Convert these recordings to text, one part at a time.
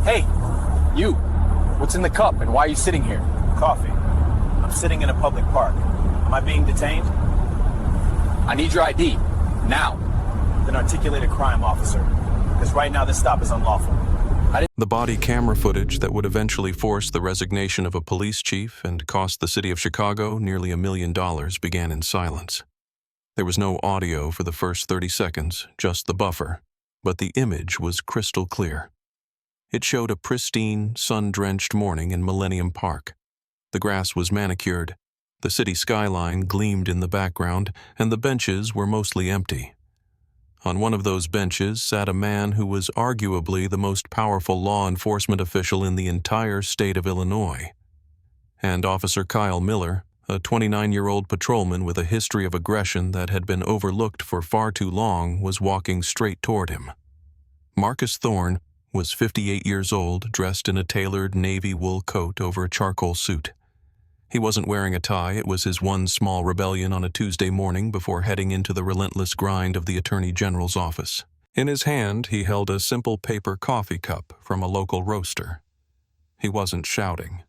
Hey, you. What's in the cup and why are you sitting here? Coffee. I'm sitting in a public park. Am I being detained? I need your ID. Now. Then articulate a crime, officer. Because right now this stop is unlawful. The body camera footage that would eventually force the resignation of a police chief and cost the city of Chicago nearly $1 million began in silence. There was no audio for the first 30 seconds, just the buffer, but the image was crystal clear. It showed a pristine, sun-drenched morning in Millennium Park. The grass was manicured, the city skyline gleamed in the background, and the benches were mostly empty. On one of those benches sat a man who was arguably the most powerful law enforcement official in the entire state of Illinois. And Officer Kyle Miller, a 29-year-old patrolman with a history of aggression that had been overlooked for far too long, was walking straight toward him. Marcus Thorne was 58 years old, dressed in a tailored navy wool coat over a charcoal suit. He wasn't wearing a tie. It was his one small rebellion on a Tuesday morning before heading into the relentless grind of the Attorney General's office. In his hand, he held a simple paper coffee cup from a local roaster. He wasn't shouting.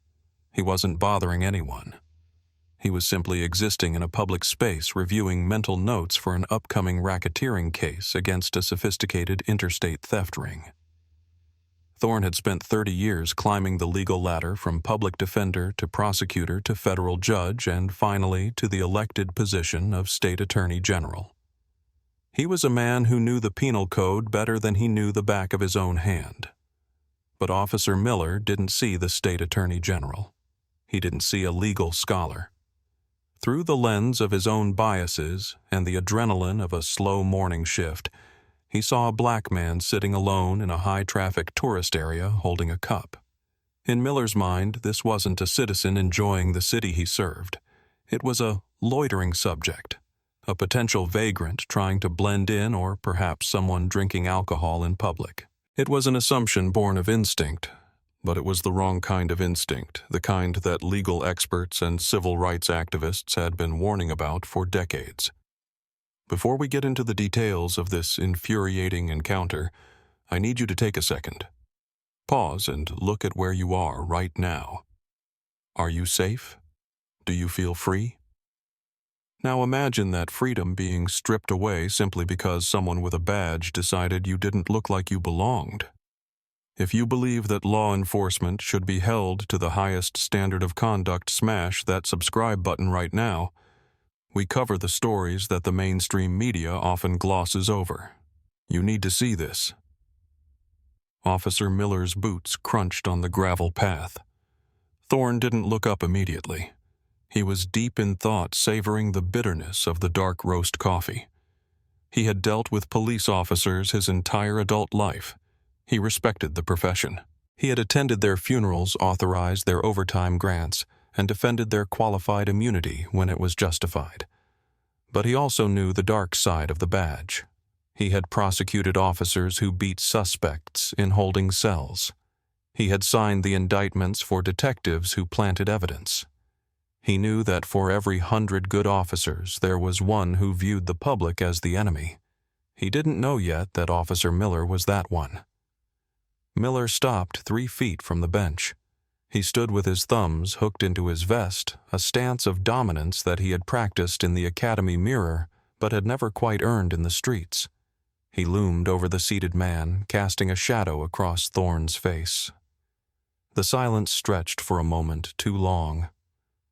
He wasn't bothering anyone. He was simply existing in a public space, reviewing mental notes for an upcoming racketeering case against a sophisticated interstate theft ring. Thorne had spent 30 years climbing the legal ladder from public defender to prosecutor to federal judge and finally to the elected position of state attorney general. He was a man who knew the penal code better than he knew the back of his own hand. But Officer Miller didn't see the state attorney general. He didn't see a legal scholar. Through the lens of his own biases and the adrenaline of a slow morning shift, he saw a black man sitting alone in a high-traffic tourist area holding a cup. In Miller's mind, this wasn't a citizen enjoying the city he served. It was a loitering subject, a potential vagrant trying to blend in, or perhaps someone drinking alcohol in public. It was an assumption born of instinct, but it was the wrong kind of instinct, the kind that legal experts and civil rights activists had been warning about for decades. Before we get into the details of this infuriating encounter, I need you to take a second. Pause and look at where you are right now. Are you safe? Do you feel free? Now imagine that freedom being stripped away simply because someone with a badge decided you didn't look like you belonged. If you believe that law enforcement should be held to the highest standard of conduct, smash that subscribe button right now. We cover the stories that the mainstream media often glosses over. You need to see this. Officer Miller's boots crunched on the gravel path. Thorne didn't look up immediately. He was deep in thought, savoring the bitterness of the dark roast coffee. He had dealt with police officers his entire adult life. He respected the profession. He had attended their funerals, authorized their overtime grants, and defended their qualified immunity when it was justified. But he also knew the dark side of the badge. He had prosecuted officers who beat suspects in holding cells. He had signed the indictments for detectives who planted evidence. He knew that for every 100 good officers, there was one who viewed the public as the enemy. He didn't know yet that Officer Miller was that one. Miller stopped 3 feet from the bench. He stood with his thumbs hooked into his vest, a stance of dominance that he had practiced in the academy mirror but had never quite earned in the streets. He loomed over the seated man, casting a shadow across Thorne's face. The silence stretched for a moment too long.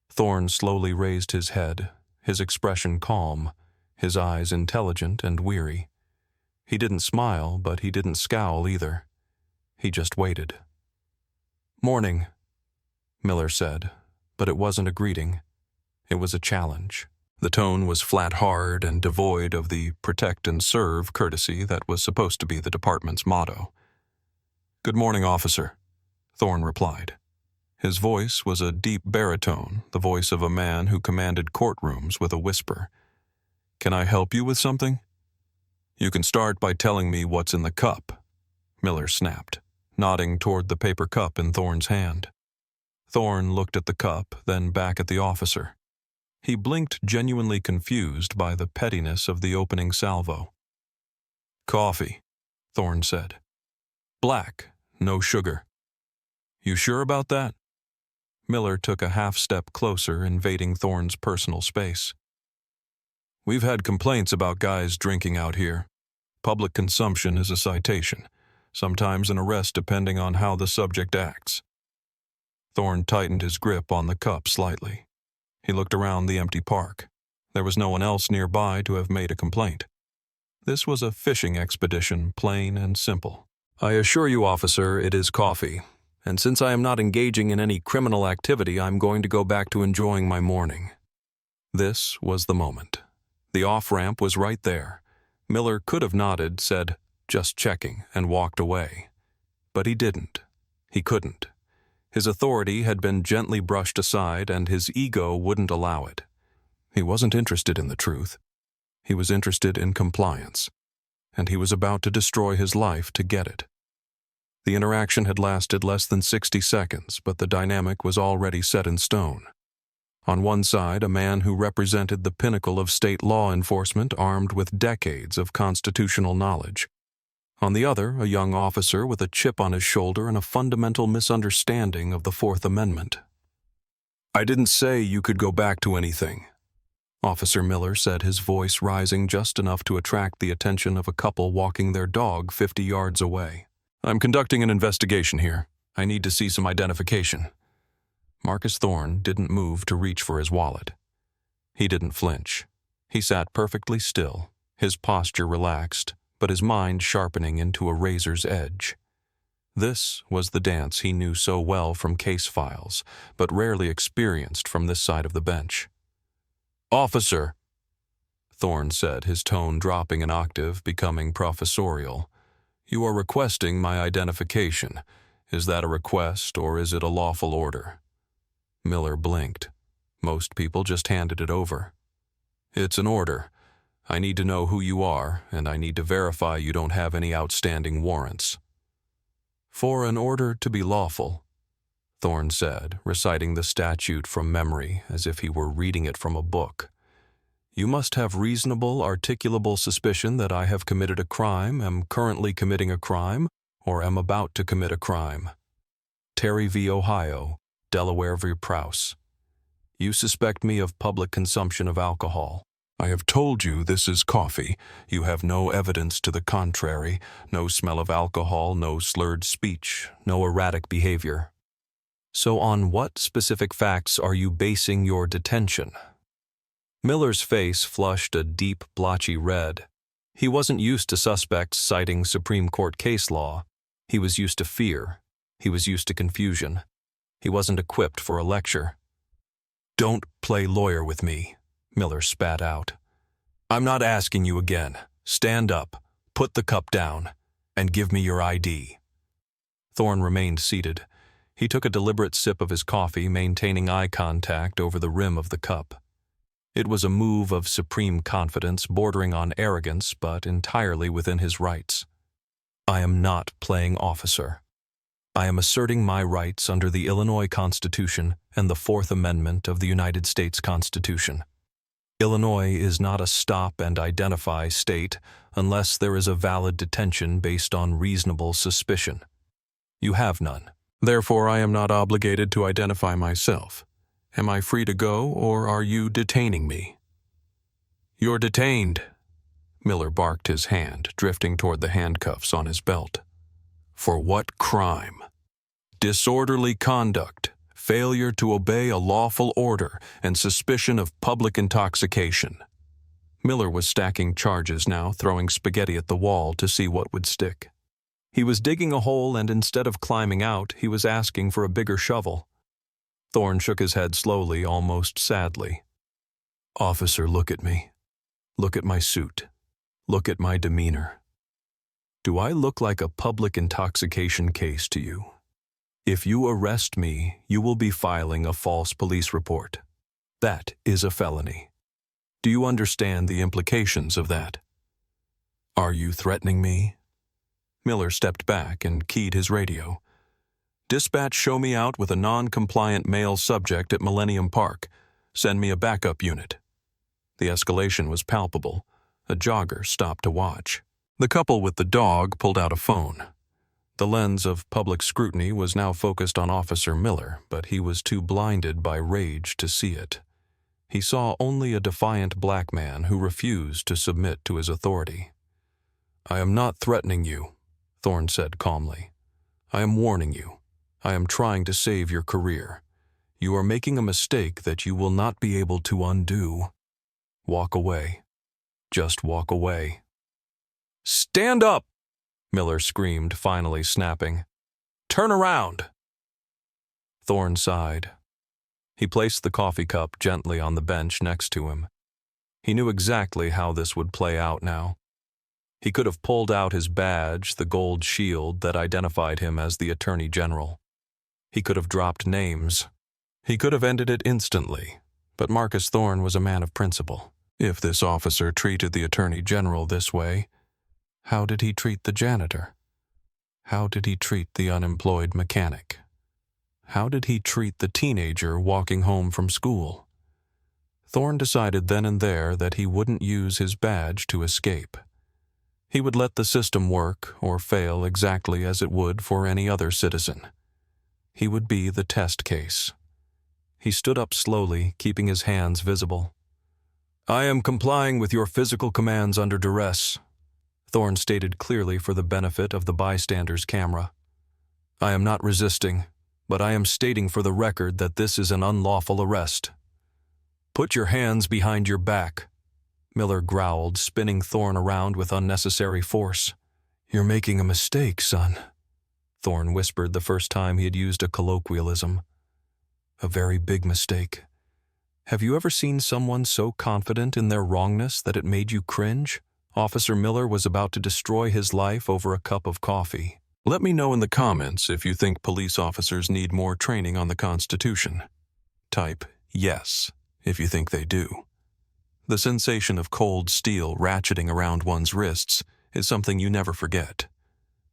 Thorne slowly raised his head, his expression calm, his eyes intelligent and weary. He didn't smile, but he didn't scowl either. He just waited. "Morning," Miller said, but it wasn't a greeting. It was a challenge. The tone was flat hard and devoid of the protect and serve courtesy that was supposed to be the department's motto. "Good morning, officer," Thorne replied. His voice was a deep baritone, the voice of a man who commanded courtrooms with a whisper. "Can I help you with something?" "You can start by telling me what's in the cup," Miller snapped, nodding toward the paper cup in Thorne's hand. Thorne looked at the cup, then back at the officer. He blinked, genuinely confused by the pettiness of the opening salvo. "Coffee," Thorne said. "Black, no sugar." You sure about that? Miller took a half-step closer, invading Thorne's personal space. We've had complaints about guys drinking out here. Public consumption is a citation, sometimes an arrest depending on how the subject acts. Thorne tightened his grip on the cup slightly. He looked around the empty park. There was no one else nearby to have made a complaint. This was a fishing expedition, plain and simple. I assure you, officer, it is coffee. And since I am not engaging in any criminal activity, I'm going to go back to enjoying my morning. This was the moment. The off-ramp was right there. Miller could have nodded, said, "Just checking," and walked away. But he didn't. He couldn't. His authority had been gently brushed aside, and his ego wouldn't allow it. He wasn't interested in the truth. He was interested in compliance, and he was about to destroy his life to get it. The interaction had lasted less than 60 seconds, but the dynamic was already set in stone. On one side, a man who represented the pinnacle of state law enforcement armed with decades of constitutional knowledge. On the other, a young officer with a chip on his shoulder and a fundamental misunderstanding of the Fourth Amendment. I didn't say you could go back to anything, Officer Miller said, his voice rising just enough to attract the attention of a couple walking their dog 50 yards away. I'm conducting an investigation here. I need to see some identification. Marcus Thorne didn't move to reach for his wallet. He didn't flinch. He sat perfectly still, his posture relaxed, but his mind sharpening into a razor's edge. This was the dance he knew so well from case files, but rarely experienced from this side of the bench. Officer, Thorne said, his tone dropping an octave, becoming professorial. You are requesting my identification. Is that a request, or is it a lawful order? Miller blinked. Most people just handed it over. It's an order. I need to know who you are, and I need to verify you don't have any outstanding warrants. For an order to be lawful, Thorne said, reciting the statute from memory as if he were reading it from a book. You must have reasonable, articulable suspicion that I have committed a crime, am currently committing a crime, or am about to commit a crime. Terry v. Ohio, Delaware v. Prouse. You suspect me of public consumption of alcohol. I have told you this is coffee. You have no evidence to the contrary, no smell of alcohol, no slurred speech, no erratic behavior. So on what specific facts are you basing your detention? Miller's face flushed a deep, blotchy red. He wasn't used to suspects citing Supreme Court case law. He was used to fear. He was used to confusion. He wasn't equipped for a lecture. Don't play lawyer with me, Miller spat out. I'm not asking you again. Stand up, put the cup down, and give me your ID. Thorne remained seated. He took a deliberate sip of his coffee, maintaining eye contact over the rim of the cup. It was a move of supreme confidence, bordering on arrogance, but entirely within his rights. I am not playing officer. I am asserting my rights under the Illinois Constitution and the Fourth Amendment of the United States Constitution. Illinois is not a stop-and-identify state unless there is a valid detention based on reasonable suspicion. You have none. Therefore, I am not obligated to identify myself. Am I free to go, or are you detaining me? You're detained. Miller barked his hand, drifting toward the handcuffs on his belt. For what crime? Disorderly conduct, failure to obey a lawful order, and suspicion of public intoxication. Miller was stacking charges now, throwing spaghetti at the wall to see what would stick. He was digging a hole, and instead of climbing out, he was asking for a bigger shovel. Thorne shook his head slowly, almost sadly. Officer, look at me. Look at my suit. Look at my demeanor. Do I look like a public intoxication case to you? If you arrest me, you will be filing a false police report. That is a felony. Do you understand the implications of that? Are you threatening me? Miller stepped back and keyed his radio. Dispatch, show me out with a non-compliant male subject at Millennium Park. Send me a backup unit. The escalation was palpable. A jogger stopped to watch. The couple with the dog pulled out a phone. The lens of public scrutiny was now focused on Officer Miller, but he was too blinded by rage to see it. He saw only a defiant black man who refused to submit to his authority. "I am not threatening you," Thorne said calmly. "I am warning you. I am trying to save your career. You are making a mistake that you will not be able to undo. Walk away. Just walk away." "Stand up!" Miller screamed, finally snapping. "Turn around!" Thorne sighed. He placed the coffee cup gently on the bench next to him. He knew exactly how this would play out now. He could have pulled out his badge, the gold shield that identified him as the Attorney General. He could have dropped names. He could have ended it instantly, but Marcus Thorne was a man of principle. If this officer treated the Attorney General this way, how did he treat the janitor? How did he treat the unemployed mechanic? How did he treat the teenager walking home from school? Thorne decided then and there that he wouldn't use his badge to escape. He would let the system work or fail exactly as it would for any other citizen. He would be the test case. He stood up slowly, keeping his hands visible. "I am complying with your physical commands under duress," Thorne stated clearly for the benefit of the bystander's camera. "I am not resisting, but I am stating for the record that this is an unlawful arrest." "Put your hands behind your back," Miller growled, spinning Thorne around with unnecessary force. "You're making a mistake, son," Thorne whispered the first time he had used a colloquialism. "A very big mistake. Have you ever seen someone so confident in their wrongness that it made you cringe? Officer Miller was about to destroy his life over a cup of coffee. Let me know in the comments if you think police officers need more training on the Constitution. Type yes if you think they do. The sensation of cold steel ratcheting around one's wrists is something you never forget.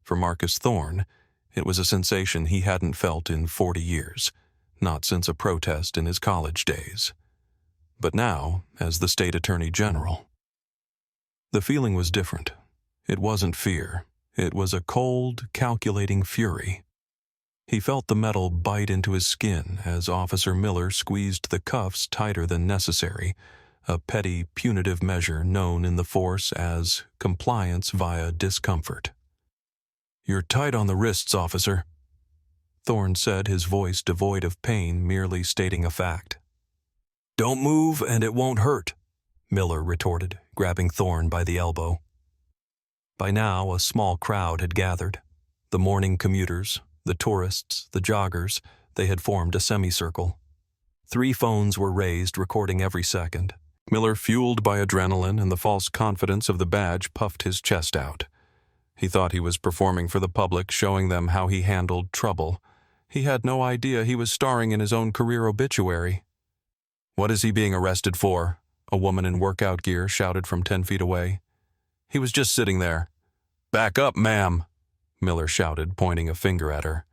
For Marcus Thorne, it was a sensation he hadn't felt in 40 years, not since a protest in his college days. But now, as the state attorney general, the feeling was different. It wasn't fear. It was a cold, calculating fury. He felt the metal bite into his skin as Officer Miller squeezed the cuffs tighter than necessary, a petty, punitive measure known in the force as compliance via discomfort. "You're tight on the wrists, officer," Thorne said, his voice devoid of pain, merely stating a fact. "Don't move and it won't hurt," Miller retorted, grabbing Thorne by the elbow. By now, a small crowd had gathered. The morning commuters, the tourists, the joggers, they had formed a semicircle. 3 phones were raised, recording every second. Miller, fueled by adrenaline and the false confidence of the badge, puffed his chest out. He thought he was performing for the public, showing them how he handled trouble. He had no idea he was starring in his own career obituary. "What is he being arrested for?" a woman in workout gear shouted from 10 feet away. "He was just sitting there." "Back up, ma'am," Miller shouted, pointing a finger at her.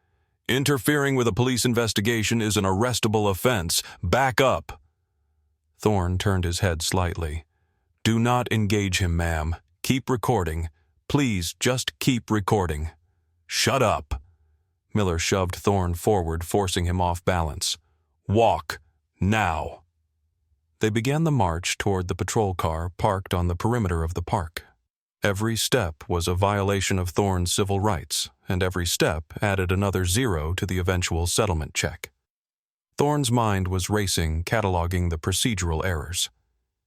"Interfering with a police investigation is an arrestable offense. Back up." Thorne turned his head slightly. "Do not engage him, ma'am. Keep recording. Please, just keep recording." "Shut up." Miller shoved Thorne forward, forcing him off balance. "Walk. Now." They began the march toward the patrol car parked on the perimeter of the park. Every step was a violation of Thorne's civil rights, and every step added another 0 to the eventual settlement check. Thorne's mind was racing, cataloging the procedural errors.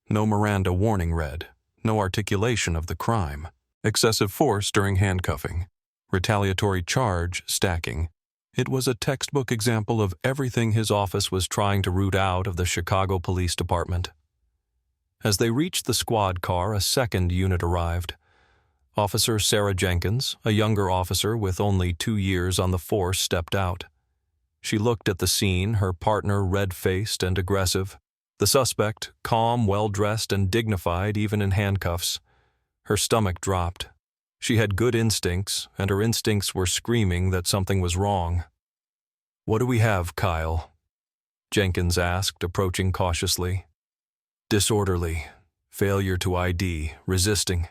No Miranda warning read, no articulation of the crime, excessive force during handcuffing, retaliatory charge stacking. It was a textbook example of everything his office was trying to root out of the Chicago Police Department. As they reached the squad car, a second unit arrived. Officer Sarah Jenkins, a younger officer with only 2 years on the force, stepped out. She looked at the scene, her partner red-faced and aggressive. The suspect, calm, well-dressed, and dignified even in handcuffs. Her stomach dropped. She had good instincts, and her instincts were screaming that something was wrong. "What do we have, Kyle?" Jenkins asked, approaching cautiously. "Disorderly. Failure to ID. Resisting."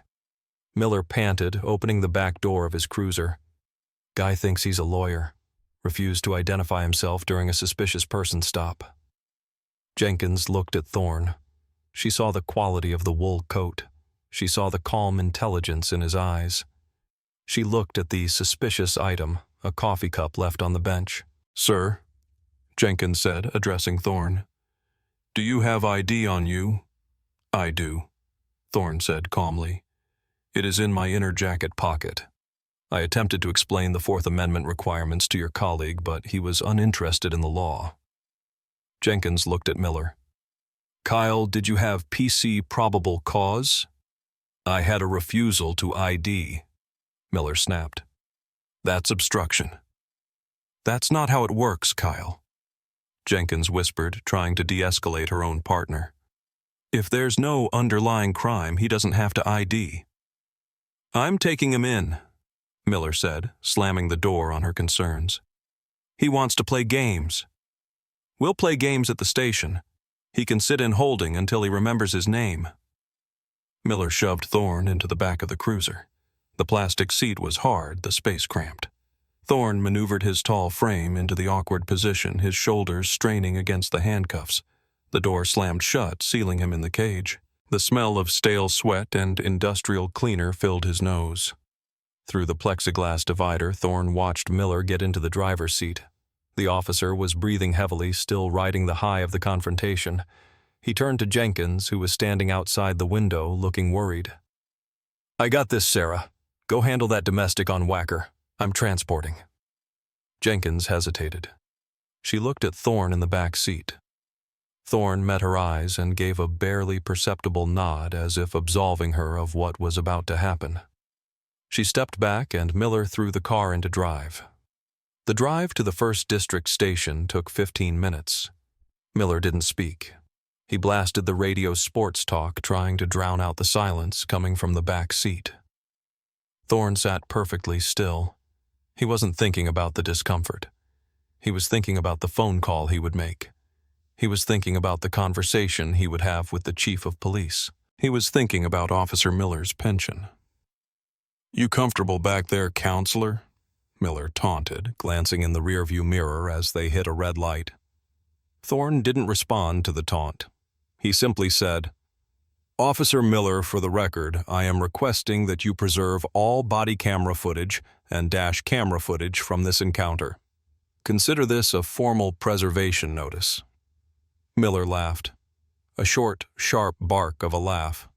Miller panted, opening the back door of his cruiser. Guy thinks he's a lawyer. Refused to identify himself during a suspicious person stop. Jenkins looked at Thorne. She saw the quality of the wool coat. She saw the calm intelligence in his eyes. She looked at the suspicious item, a coffee cup left on the bench. "Sir," Jenkins said, addressing Thorne, "do you have ID on you?" "I do," Thorne said calmly. "It is in my inner jacket pocket." I attempted to explain the Fourth Amendment requirements to your colleague, but he was uninterested in the law. Jenkins looked at Miller. "Kyle, did you have PC probable cause?" "I had a refusal to ID," Miller snapped. "That's obstruction." "That's not how it works, Kyle," Jenkins whispered, trying to de-escalate her own partner. "If there's no underlying crime, he doesn't have to ID." "I'm taking him in," Miller said, slamming the door on her concerns. "He wants to play games. We'll play games at the station. He can sit in holding until he remembers his name." Miller shoved Thorne into the back of the cruiser. The plastic seat was hard, the space cramped. Thorne maneuvered his tall frame into the awkward position, his shoulders straining against the handcuffs. The door slammed shut, sealing him in the cage. The smell of stale sweat and industrial cleaner filled his nose. Through the plexiglass divider, Thorne watched Miller get into the driver's seat. The officer was breathing heavily, still riding the high of the confrontation. He turned to Jenkins, who was standing outside the window, looking worried. "I got this, Sarah. Go handle that domestic on Whacker. I'm transporting." Jenkins hesitated. She looked at Thorne in the back seat. Thorne met her eyes and gave a barely perceptible nod as if absolving her of what was about to happen. She stepped back and Miller threw the car into drive. The drive to the 1st District station took 15 minutes. Miller didn't speak. He blasted the radio sports talk, trying to drown out the silence coming from the back seat. Thorne sat perfectly still. He wasn't thinking about the discomfort. He was thinking about the phone call he would make. He was thinking about the conversation he would have with the chief of police. He was thinking about Officer Miller's pension. "You comfortable back there, counselor?" Miller taunted, glancing in the rearview mirror as they hit a red light. Thorne didn't respond to the taunt. He simply said, "Officer Miller, for the record, I am requesting that you preserve all body camera footage and dash camera footage from this encounter. Consider this a formal preservation notice." Miller laughed. A short, sharp bark of a laugh.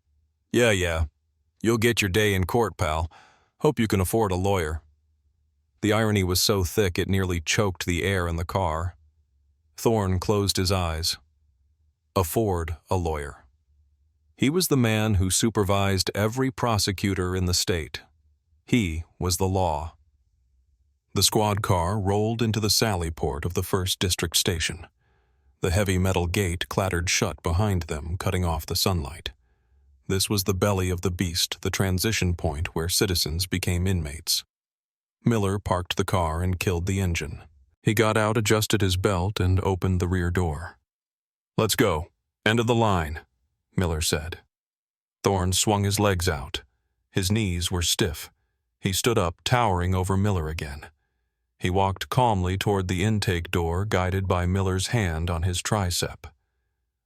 Yeah. You'll get your day in court, pal. Hope you can afford a lawyer." The irony was so thick it nearly choked the air in the car. Thorne closed his eyes. Afford a lawyer. He was the man who supervised every prosecutor in the state. He was the law. The squad car rolled into the sally port of the 1st District station. The heavy metal gate clattered shut behind them, cutting off the sunlight. This was the belly of the beast, the transition point where citizens became inmates. Miller parked the car and killed the engine. He got out, adjusted his belt, and opened the rear door. "Let's go. End of the line," Miller said. Thorne swung his legs out. His knees were stiff. He stood up, towering over Miller again. He walked calmly toward the intake door, guided by Miller's hand on his tricep.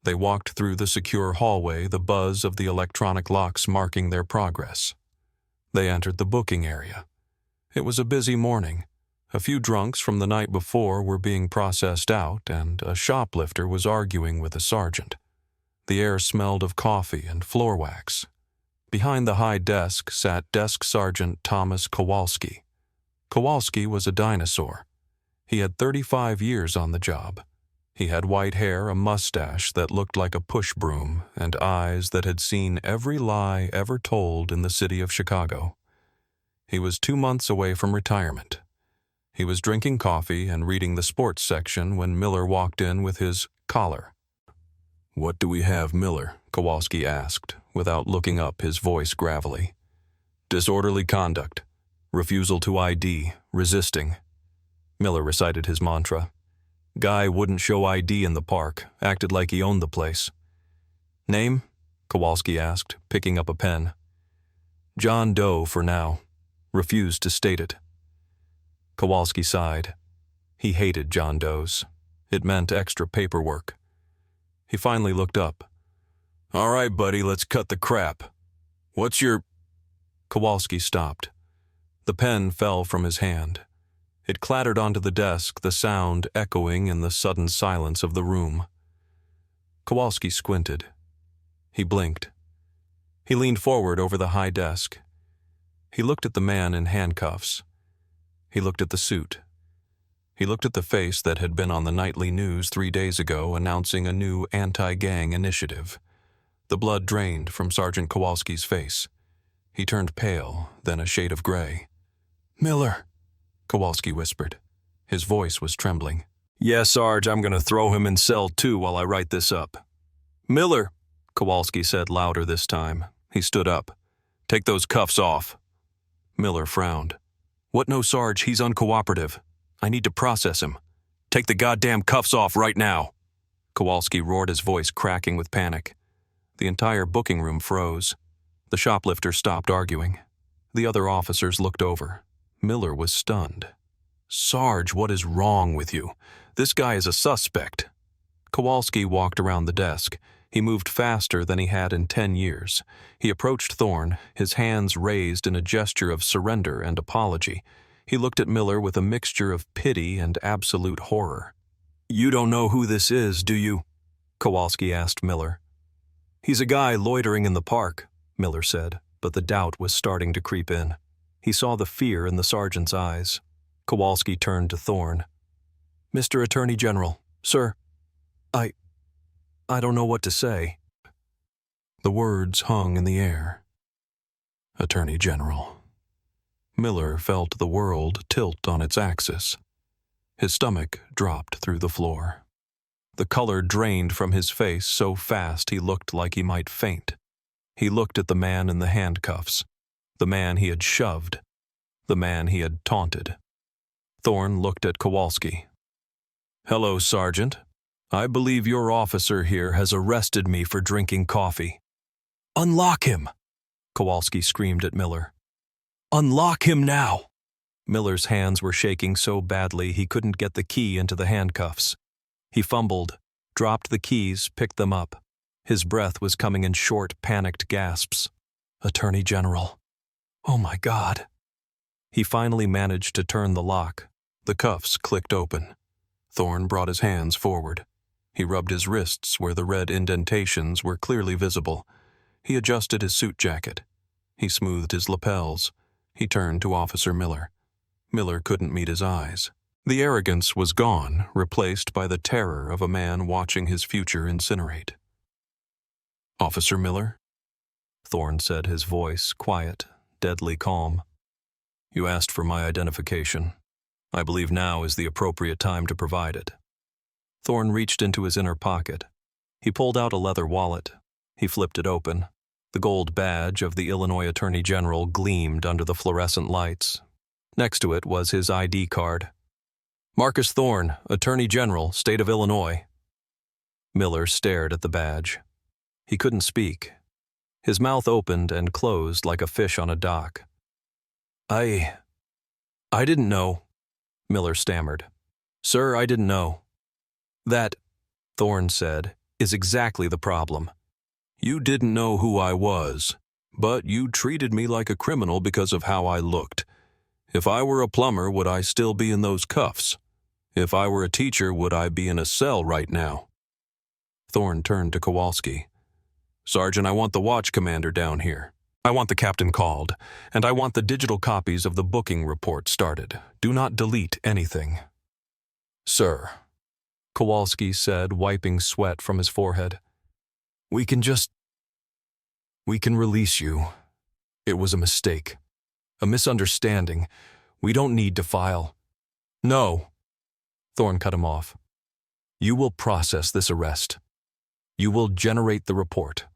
They walked through the secure hallway, the buzz of the electronic locks marking their progress. They entered the booking area. It was a busy morning. A few drunks from the night before were being processed out, and a shoplifter was arguing with a sergeant. The air smelled of coffee and floor wax. Behind the high desk sat Desk Sergeant Thomas Kowalski. Kowalski was a dinosaur. He had 35 years on the job. He had white hair, a mustache that looked like a push broom, and eyes that had seen every lie ever told in the city of Chicago. He was 2 months away from retirement. He was drinking coffee and reading the sports section when Miller walked in with his collar. "What do we have, Miller?" Kowalski asked, without looking up, his voice gravelly. "Disorderly conduct. Refusal to ID. Resisting." Miller recited his mantra. "Guy wouldn't show ID in the park, acted like he owned the place." "Name?" Kowalski asked, picking up a pen. "John Doe for now. Refused to state it." Kowalski sighed. He hated John Doe's. It meant extra paperwork. He finally looked up. "All right, buddy, let's cut the crap. What's your—" Kowalski stopped. The pen fell from his hand. It clattered onto the desk, the sound echoing in the sudden silence of the room. Kowalski squinted. He blinked. He leaned forward over the high desk. He looked at the man in handcuffs. He looked at the suit. He looked at the face that had been on the nightly news 3 days ago announcing a new anti-gang initiative. The blood drained from Sergeant Kowalski's face. He turned pale, then a shade of gray. "Miller," Kowalski whispered. His voice was trembling. "Yes, Sarge, I'm going to throw him in cell 2 while I write this up." "Miller," Kowalski said louder this time. He stood up. "Take those cuffs off." Miller frowned. "What no, Sarge? He's uncooperative. I need to process him. Take the goddamn cuffs off right now." Kowalski roared, his voice cracking with panic. The entire booking room froze. The shoplifter stopped arguing. The other officers looked over. Miller was stunned. "Sarge, what is wrong with you? This guy is a suspect." Kowalski walked around the desk. He moved faster than he had in 10 years. He approached Thorne, his hands raised in a gesture of surrender and apology. He looked at Miller with a mixture of pity and absolute horror. "You don't know who this is, do you?" Kowalski asked Miller. "He's a guy loitering in the park," Miller said, but the doubt was starting to creep in. He saw the fear in the sergeant's eyes. Kowalski turned to Thorne. "Mr. Attorney General, sir, I don't know what to say." The words hung in the air. Attorney General. Miller felt the world tilt on its axis. His stomach dropped through the floor. The color drained from his face so fast he looked like he might faint. He looked at the man in the handcuffs, the man he had shoved, the man he had taunted. Thorne looked at Kowalski. "Hello, Sergeant. I believe your officer here has arrested me for drinking coffee." "Unlock him!" Kowalski screamed at Miller. "Unlock him now!" Miller's hands were shaking so badly he couldn't get the key into the handcuffs. He fumbled, dropped the keys, picked them up. His breath was coming in short, panicked gasps. "Attorney General. Oh my God." He finally managed to turn the lock. The cuffs clicked open. Thorne brought his hands forward. He rubbed his wrists where the red indentations were clearly visible. He adjusted his suit jacket. He smoothed his lapels. He turned to Officer Miller. Miller couldn't meet his eyes. The arrogance was gone, replaced by the terror of a man watching his future incinerate. "Officer Miller?" Thorne said, his voice quiet, deadly calm. "You asked for my identification. I believe now is the appropriate time to provide it." Thorne reached into his inner pocket. He pulled out a leather wallet. He flipped it open. The gold badge of the Illinois Attorney General gleamed under the fluorescent lights. Next to it was his ID card. "Marcus Thorne, Attorney General, State of Illinois." Miller stared at the badge. He couldn't speak. His mouth opened and closed like a fish on a dock. I didn't know," Miller stammered. "Sir, I didn't know." "That," Thorne said, "is exactly the problem. You didn't know who I was, but you treated me like a criminal because of how I looked. If I were a plumber, would I still be in those cuffs? If I were a teacher, would I be in a cell right now?" Thorne turned to Kowalski. "Sergeant, I want the watch commander down here. I want the captain called, and I want the digital copies of the booking report started. Do not delete anything." "Sir," Kowalski said, wiping sweat from his forehead. We can release you. It was a mistake. A misunderstanding. We don't need to file." "No," Thorne cut him off. "You will process this arrest. You will generate the report.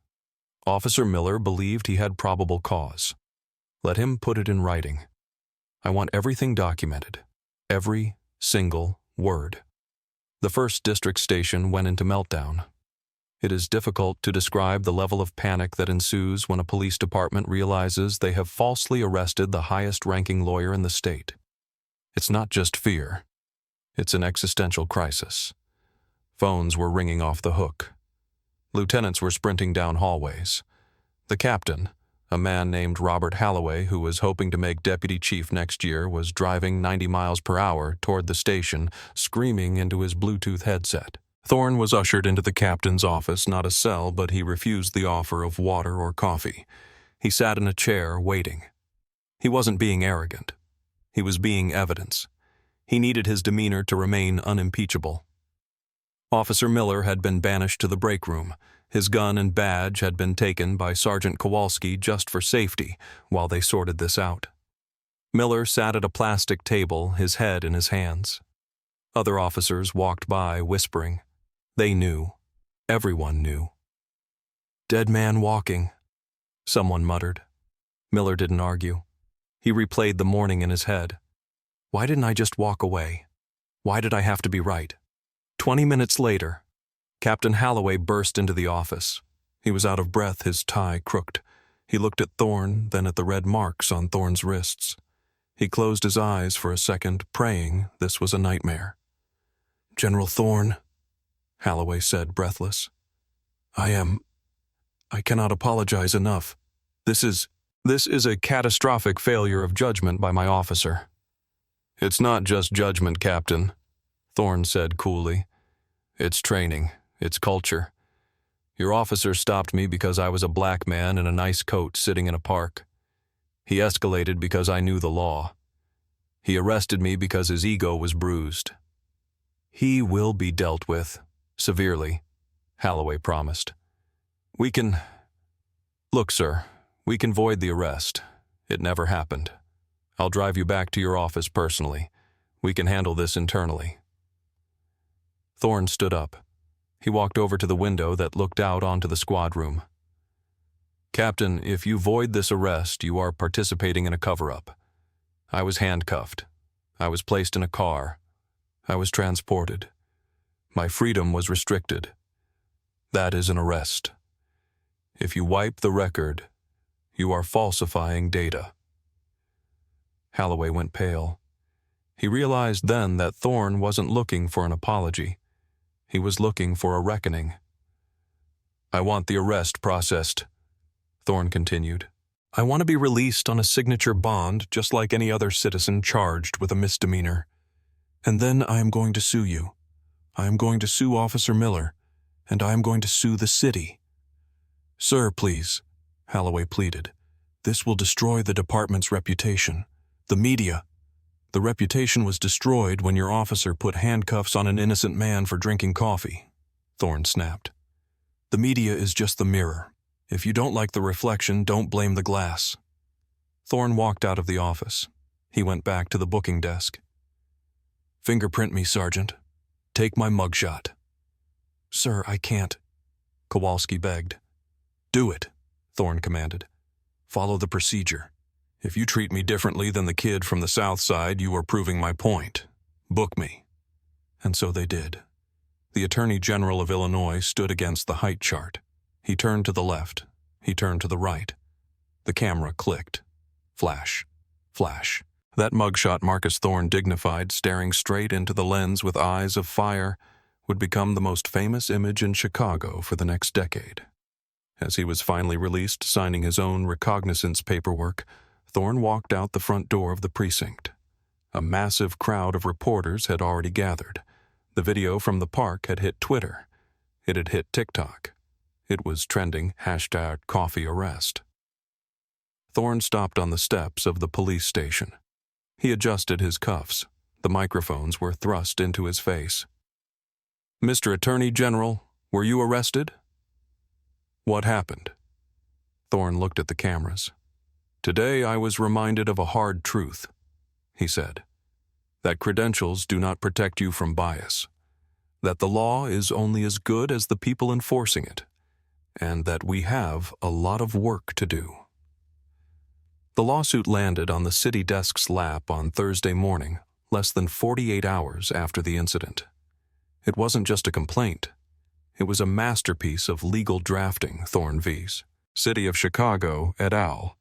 Officer Miller believed he had probable cause. Let him put it in writing. I want everything documented. Every single word." The 1st District Station went into meltdown. It is difficult to describe the level of panic that ensues when a police department realizes they have falsely arrested the highest-ranking lawyer in the state. It's not just fear. It's an existential crisis. Phones were ringing off the hook. Lieutenants were sprinting down hallways. The captain, a man named Robert Halloway who was hoping to make deputy chief next year, was driving 90 miles per hour toward the station, screaming into his Bluetooth headset. Thorne was ushered into the captain's office, not a cell, but he refused the offer of water or coffee. He sat in a chair, waiting. He wasn't being arrogant. He was being evidence. He needed his demeanor to remain unimpeachable. Officer Miller had been banished to the break room. His gun and badge had been taken by Sergeant Kowalski just for safety while they sorted this out. Miller sat at a plastic table, his head in his hands. Other officers walked by, whispering. They knew. Everyone knew. "Dead man walking," someone muttered. Miller didn't argue. He replayed the morning in his head. Why didn't I just walk away? Why did I have to be right? 20 minutes later, Captain Halloway burst into the office. He was out of breath, his tie crooked. He looked at Thorne, then at the red marks on Thorne's wrists. He closed his eyes for a second, praying this was a nightmare. "General Thorne," Halloway said, breathless. I cannot apologize enough. This is a catastrophic failure of judgment by my officer." "It's not just judgment, Captain," Thorne said coolly. "It's training. It's culture. Your officer stopped me because I was a black man in a nice coat sitting in a park. He escalated because I knew the law. He arrested me because his ego was bruised. He will be dealt with, severely," Halloway promised. Look, sir, we can void the arrest. It never happened. I'll drive you back to your office personally. We can handle this internally." Thorne stood up. He walked over to the window that looked out onto the squad room. "Captain, if you void this arrest, you are participating in a cover-up. I was handcuffed. I was placed in a car. I was transported. My freedom was restricted. That is an arrest. If you wipe the record, you are falsifying data." Halloway went pale. He realized then that Thorne wasn't looking for an apology. He was looking for a reckoning. "I want the arrest processed," Thorne continued. "I want to be released on a signature bond just like any other citizen charged with a misdemeanor. And then I am going to sue you. I am going to sue Officer Miller, and I am going to sue the city." "Sir, please," Halloway pleaded. "This will destroy the department's reputation. The media. The reputation was destroyed when your officer put handcuffs on an innocent man for drinking coffee," Thorne snapped. "The media is just the mirror. If you don't like the reflection, don't blame the glass." Thorne walked out of the office. He went back to the booking desk. "Fingerprint me, Sergeant. Take my mugshot." "Sir, I can't," Kowalski begged. "Do it," Thorne commanded. "Follow the procedure. If you treat me differently than the kid from the South Side, you are proving my point. Book me." And so they did. The Attorney General of Illinois stood against the height chart. He turned to the left. He turned to the right. The camera clicked. Flash. Flash. That mugshot Marcus Thorne dignified, staring straight into the lens with eyes of fire, would become the most famous image in Chicago for the next decade. As he was finally released, signing his own recognizance paperwork, Thorne walked out the front door of the precinct. A massive crowd of reporters had already gathered. The video from the park had hit Twitter. It had hit TikTok. It was trending #coffeearrest. Thorne stopped on the steps of the police station. He adjusted his cuffs. The microphones were thrust into his face. "Mr. Attorney General, were you arrested?" "What happened?" Thorne looked at the cameras. "Today I was reminded of a hard truth," he said. "That credentials do not protect you from bias. That the law is only as good as the people enforcing it. And that we have a lot of work to do." The lawsuit landed on the city desk's lap on Thursday morning, less than 48 hours after the incident. It wasn't just a complaint. It was a masterpiece of legal drafting, Thorne vs. City of Chicago et al.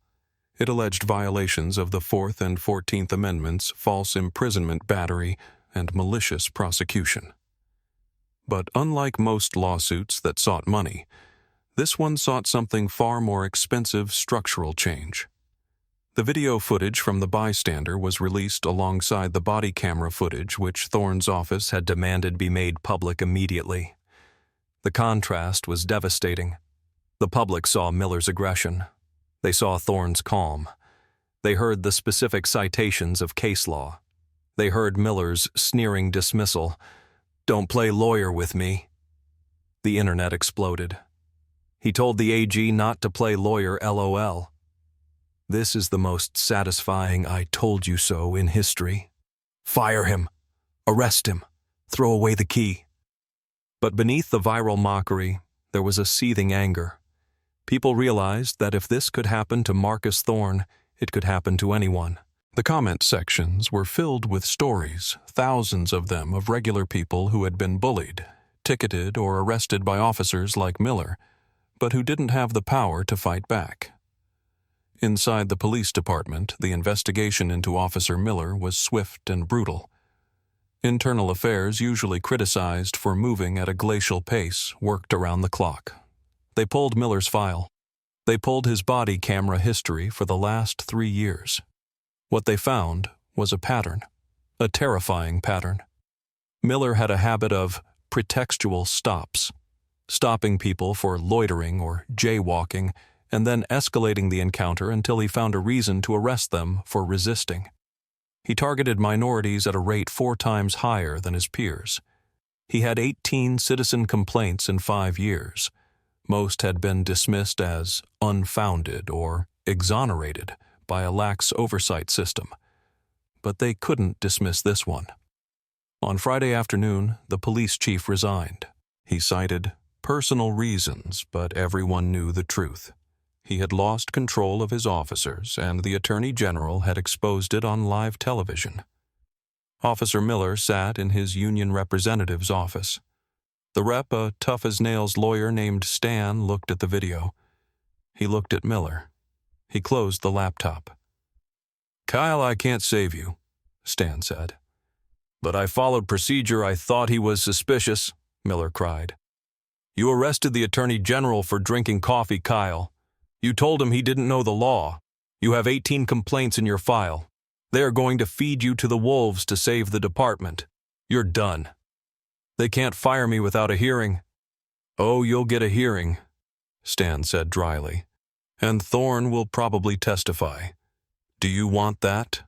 It alleged violations of the 4th and 14th Amendments, false imprisonment battery, and malicious prosecution. But unlike most lawsuits that sought money, this one sought something far more expensive: structural change. The video footage from the bystander was released alongside the body camera footage which Thorne's office had demanded be made public immediately. The contrast was devastating. The public saw Miller's aggression. They saw Thorne's calm. They heard the specific citations of case law. They heard Miller's sneering dismissal, "Don't play lawyer with me." The internet exploded. He told the AG not to play lawyer, LOL. This is the most satisfying "I told you so" in history. Fire him. Arrest him. Throw away the key. But beneath the viral mockery, there was a seething anger. People realized that if this could happen to Marcus Thorne, it could happen to anyone. The comment sections were filled with stories, thousands of them, of regular people who had been bullied, ticketed, or arrested by officers like Miller, but who didn't have the power to fight back. Inside the police department, the investigation into Officer Miller was swift and brutal. Internal affairs, usually criticized for moving at a glacial pace, worked around the clock. They pulled Miller's file. They pulled his body camera history for the last 3 years. What they found was a pattern, a terrifying pattern. Miller had a habit of pretextual stops, stopping people for loitering or jaywalking, and then escalating the encounter until he found a reason to arrest them for resisting. He targeted minorities at a rate 4 times higher than his peers. He had 18 citizen complaints in 5 years. Most had been dismissed as unfounded or exonerated by a lax oversight system. But they couldn't dismiss this one. On Friday afternoon, the police chief resigned. He cited personal reasons, but everyone knew the truth. He had lost control of his officers, and the Attorney General had exposed it on live television. Officer Miller sat in his union representative's office. The rep, a tough-as-nails lawyer named Stan, looked at the video. He looked at Miller. He closed the laptop. "Kyle, I can't save you," Stan said. "But I followed procedure. I thought he was suspicious," Miller cried. "You arrested the Attorney General for drinking coffee, Kyle. You told him he didn't know the law. You have 18 complaints in your file. They are going to feed you to the wolves to save the department. You're done. They can't fire me without a hearing." "Oh, you'll get a hearing," Stan said dryly. "And Thorne will probably testify. Do you want that?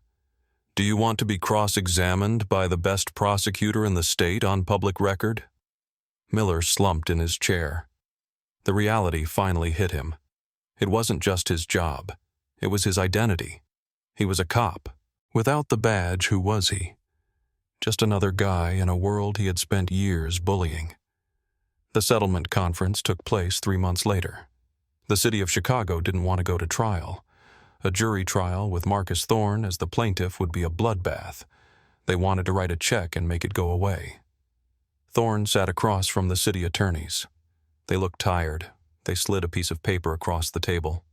Do you want to be cross-examined by the best prosecutor in the state on public record?" Miller slumped in his chair. The reality finally hit him. It wasn't just his job. It was his identity. He was a cop. Without the badge, who was he? Just another guy in a world he had spent years bullying. The settlement conference took place 3 months later. The city of Chicago didn't want to go to trial. A jury trial with Marcus Thorne as the plaintiff would be a bloodbath. They wanted to write a check and make it go away. Thorne sat across from the city attorneys. They looked tired. They slid a piece of paper across the table.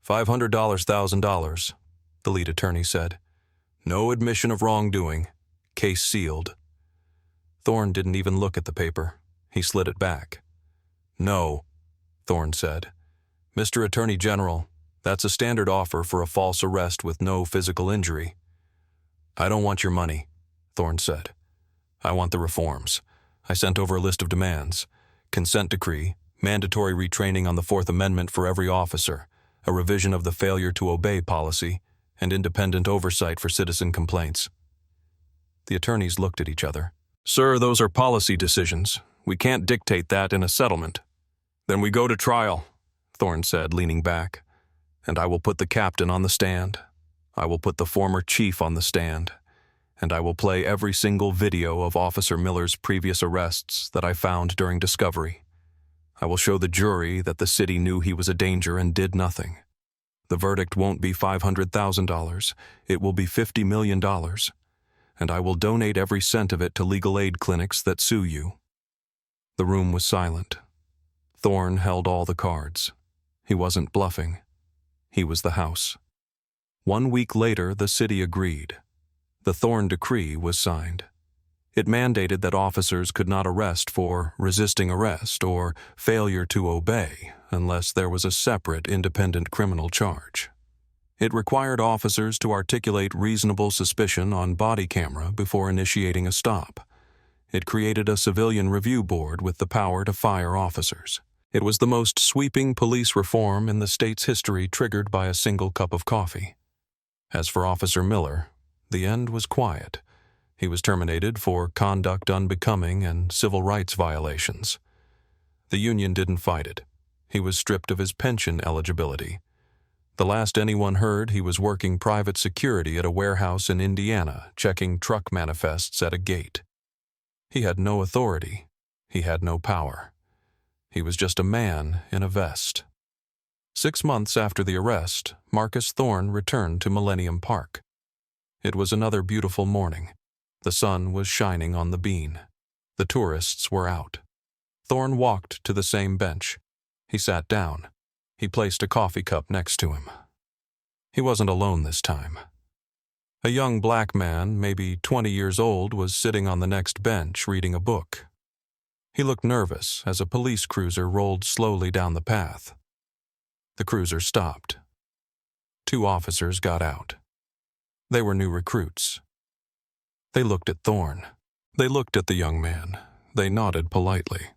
$500, $1,000, the lead attorney said. "No admission of wrongdoing. Case sealed." Thorne didn't even look at the paper. He slid it back. "No," Thorne said. "Mr. Attorney General, that's a standard offer for a false arrest with no physical injury." "I don't want your money," Thorne said. "I want the reforms. I sent over a list of demands. Consent decree, mandatory retraining on the 4th Amendment for every officer, a revision of the failure to obey policy, and independent oversight for citizen complaints." The attorneys looked at each other. "Sir, those are policy decisions. We can't dictate that in a settlement." "Then we go to trial," Thorne said, leaning back. "And I will put the captain on the stand. I will put the former chief on the stand. And I will play every single video of Officer Miller's previous arrests that I found during discovery. I will show the jury that the city knew he was a danger and did nothing. The verdict won't be $500,000. It will be $50 million. And I will donate every cent of it to legal aid clinics that sue you." The room was silent. Thorne held all the cards. He wasn't bluffing. He was the house. 1 week later, the city agreed. The Thorne Decree was signed. It mandated that officers could not arrest for resisting arrest or failure to obey unless there was a separate independent criminal charge. It required officers to articulate reasonable suspicion on body camera before initiating a stop. It created a civilian review board with the power to fire officers. It was the most sweeping police reform in the state's history, triggered by a single cup of coffee. As for Officer Miller, the end was quiet. He was terminated for conduct unbecoming and civil rights violations. The union didn't fight it. He was stripped of his pension eligibility. The last anyone heard, he was working private security at a warehouse in Indiana, checking truck manifests at a gate. He had no authority. He had no power. He was just a man in a vest. 6 months after the arrest, Marcus Thorne returned to Millennium Park. It was another beautiful morning. The sun was shining on the bean. The tourists were out. Thorne walked to the same bench. He sat down. He placed a coffee cup next to him. He wasn't alone this time. A young black man, maybe 20 years old, was sitting on the next bench reading a book. He looked nervous as a police cruiser rolled slowly down the path. The cruiser stopped. 2 officers got out. They were new recruits. They looked at Thorne. They looked at the young man. They nodded politely.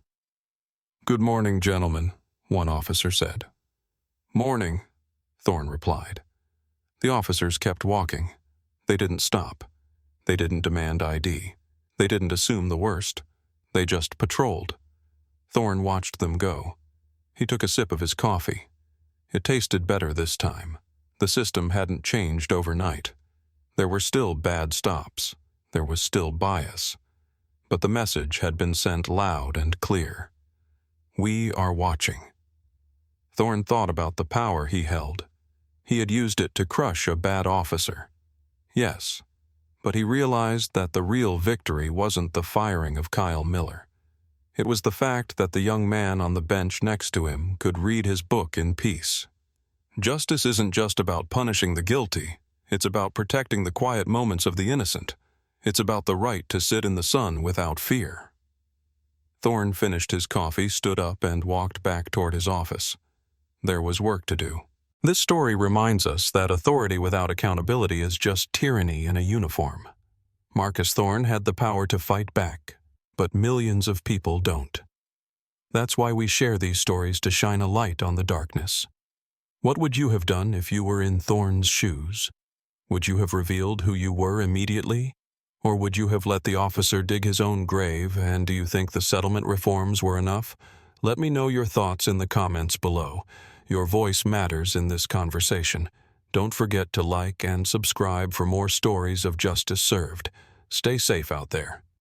"Good morning, gentlemen," one officer said. "Morning," Thorne replied. The officers kept walking. They didn't stop. They didn't demand ID. They didn't assume the worst. They just patrolled. Thorne watched them go. He took a sip of his coffee. It tasted better this time. The system hadn't changed overnight. There were still bad stops. There was still bias. But the message had been sent loud and clear. We are watching. Thorne thought about the power he held. He had used it to crush a bad officer. Yes, but he realized that the real victory wasn't the firing of Kyle Miller. It was the fact that the young man on the bench next to him could read his book in peace. Justice isn't just about punishing the guilty. It's about protecting the quiet moments of the innocent. It's about the right to sit in the sun without fear. Thorne finished his coffee, stood up, and walked back toward his office. There was work to do. This story reminds us that authority without accountability is just tyranny in a uniform. Marcus Thorne had the power to fight back, but millions of people don't. That's why we share these stories, to shine a light on the darkness. What would you have done if you were in Thorne's shoes? Would you have revealed who you were immediately? Or would you have let the officer dig his own grave, and do you think the settlement reforms were enough? Let me know your thoughts in the comments below. Your voice matters in this conversation. Don't forget to like and subscribe for more stories of justice served. Stay safe out there.